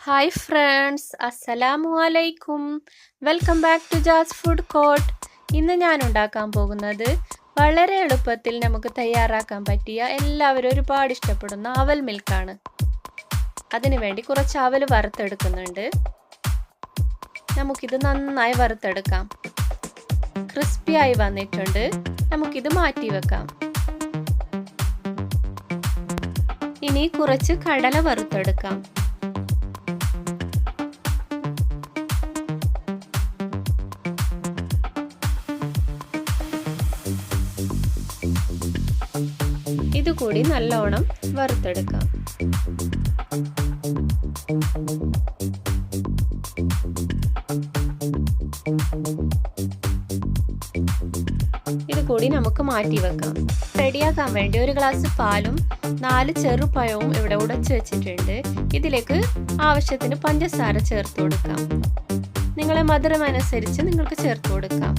Hi friends, അസ്സലാമു അലൈക്കും. Welcome back to ജാസ് ഫുഡ് കോർട്ട്. ഇന്ന് ഞാൻ ഉണ്ടാക്കാൻ പോകുന്നത് വളരെ എളുപ്പത്തിൽ നമുക്ക് തയ്യാറാക്കാൻ പറ്റിയ എല്ലാവരും ഒരുപാട് ഇഷ്ടപ്പെടുന്ന അവൽ മിൽക്കാണ്. അതിനുവേണ്ടി കുറച്ച് അവൽ വറുത്തെടുക്കുന്നുണ്ട്. നമുക്കിത് നന്നായി വറുത്തെടുക്കാം. ക്രിസ്പിയായി വന്നിട്ടുണ്ട്. നമുക്കിത് മാറ്റി വെക്കാം. ഇനി കുറച്ച് കടല വറുത്തെടുക്കാം. ഇതുകൂടി നല്ലോണം വറുത്തെടുക്കാം. ഇതുകൂടി നമുക്ക് മാറ്റി വെക്കാം. റെഡിയാക്കാൻ വേണ്ടി ഒരു ഗ്ലാസ് പാലും 4 ചെറുപഴവും ഇവിടെ ഉടച്ചു വെച്ചിട്ടുണ്ട്. ഇതിലേക്ക് ആവശ്യത്തിന് പഞ്ചസാര ചേർത്ത് കൊടുക്കാം. നിങ്ങളെ മധുരം അനുസരിച്ച് നിങ്ങൾക്ക് ചേർത്ത് കൊടുക്കാം.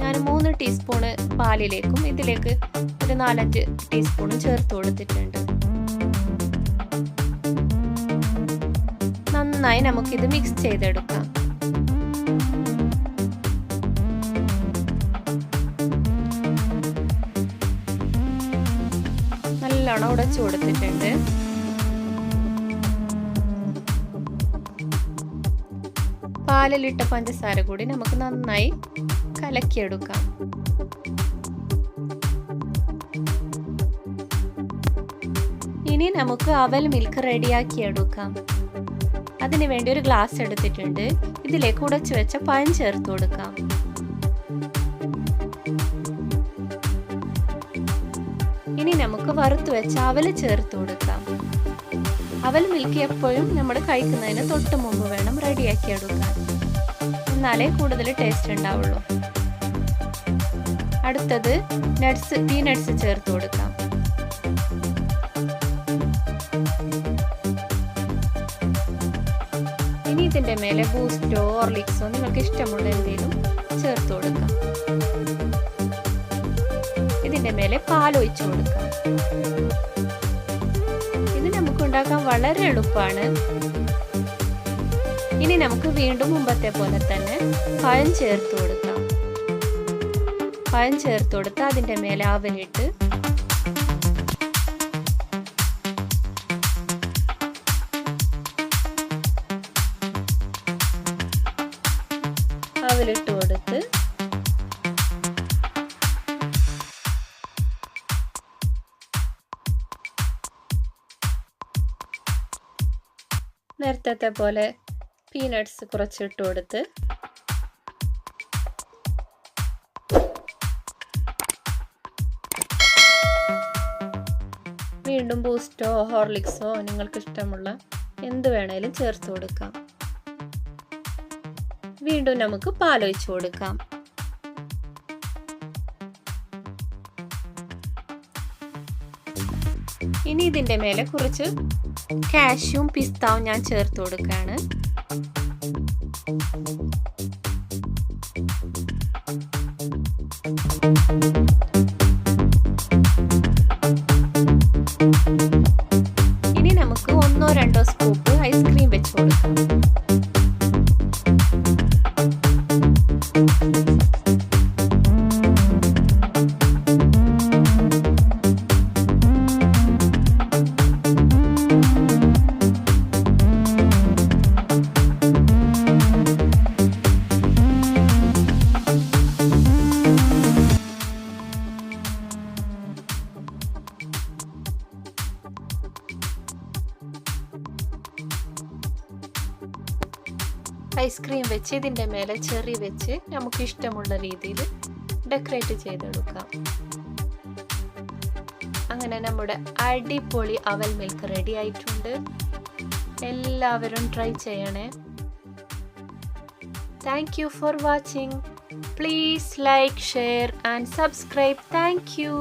ഞാൻ 3 ടീസ്പൂണ് പാലിലേക്കും ഇതിലേക്ക് ഒരു 4-5 ടീസ്പൂണും ചേർത്ത് കൊടുത്തിട്ടുണ്ട്. നന്നായി നമുക്കിത് മിക്സ് ചെയ്തെടുക്കാം. നല്ലോണം ഉടച്ചു കൊടുത്തിട്ടുണ്ട്. പാലിലിട്ട പഞ്ചസാര കൂടി നമുക്ക് നന്നായി കലക്കിയെടുക്കാം. ഇനി നമുക്ക് അവൽ മിൽക്ക് റെഡിയാക്കി എടുക്കാം. അതിനു വേണ്ടി ഒരു ഗ്ലാസ് എടുത്തിട്ടുണ്ട്. ഇതിലേക്ക് ഉടച്ചു വെച്ച പഴം ചേർത്ത് കൊടുക്കാം. ഇനി നമുക്ക് വറുത്തു വെച്ച അവൽ ചേർത്ത് കൊടുക്കാം. അവൽ മിൽക്ക് എപ്പോഴും നമ്മൾ കഴിക്കുന്നതിന് തൊട്ട് മുമ്പ് വേണം റെഡിയാക്കി എടുക്കാൻ. എന്നാലേ കൂടുതൽ ടേസ്റ്റ് ഉണ്ടാവുള്ളൂ. അടുത്തത് പീനട്സ് ചേർത്ത് കൊടുക്കാം. ഇനി ഇതിന്റെ മേലെ ബൂസ്റ്റോ ഹോർലിക്സോ നിങ്ങൾക്ക് ഇഷ്ടമുള്ള എന്തെങ്കിലും ചേർത്ത് കൊടുക്കാം. ഇതിന്റെ മേലെ പാലൊഴിച്ചു കൊടുക്കാം. ഇത് നമുക്ക് ഉണ്ടാക്കാൻ വളരെ എളുപ്പമാണ്. ഇനി നമുക്ക് വീണ്ടും മുമ്പത്തെ പോലെ തന്നെ പഴം ചേർത്ത് കൊടുക്കാം. പഴം ചേർത്ത് കൊടുത്ത് അതിന്റെ മേലെ അവലിട്ട് അവലിട്ട് കൊടുത്ത് നേരത്തെ പോലെ പീനട്സ് കുറച്ചിട്ട് കൊടുത്ത് വീണ്ടും ബൂസ്റ്റോ ഹോർലിക്സോ നിങ്ങൾക്ക് ഇഷ്ടമുള്ള എന്ത് വേണേലും ചേർത്ത് കൊടുക്കാം. വീണ്ടും നമുക്ക് പാലൊഴിച്ചു കൊടുക്കാം. ഇനി ഇതിന്റെ മേലെ കുറച്ച് കാഷ്യൂം പിസ്താവും ഞാൻ ചേർത്ത് കൊടുക്കുകയാണ്. ഇനി നമുക്ക് 1-2 സ്കൂപ്പ് ഐസ്ക്രീം വെച്ച് കൊടുക്കാം. ഐസ്ക്രീം വെച്ച് ഇതിൻ്റെ മേലെ ചെറി വെച്ച് നമുക്ക് ഇഷ്ടമുള്ള രീതിയിൽ ഡെക്കറേറ്റ് ചെയ്തെടുക്കാം. അങ്ങനെ നമ്മുടെ അടിപൊളി അവൽ മിൽക്ക് റെഡി ആയിട്ടുണ്ട്. എല്ലാവരും ട്രൈ ചെയ്യണേ. Thank you for watching. Please like, share and subscribe. Thank you.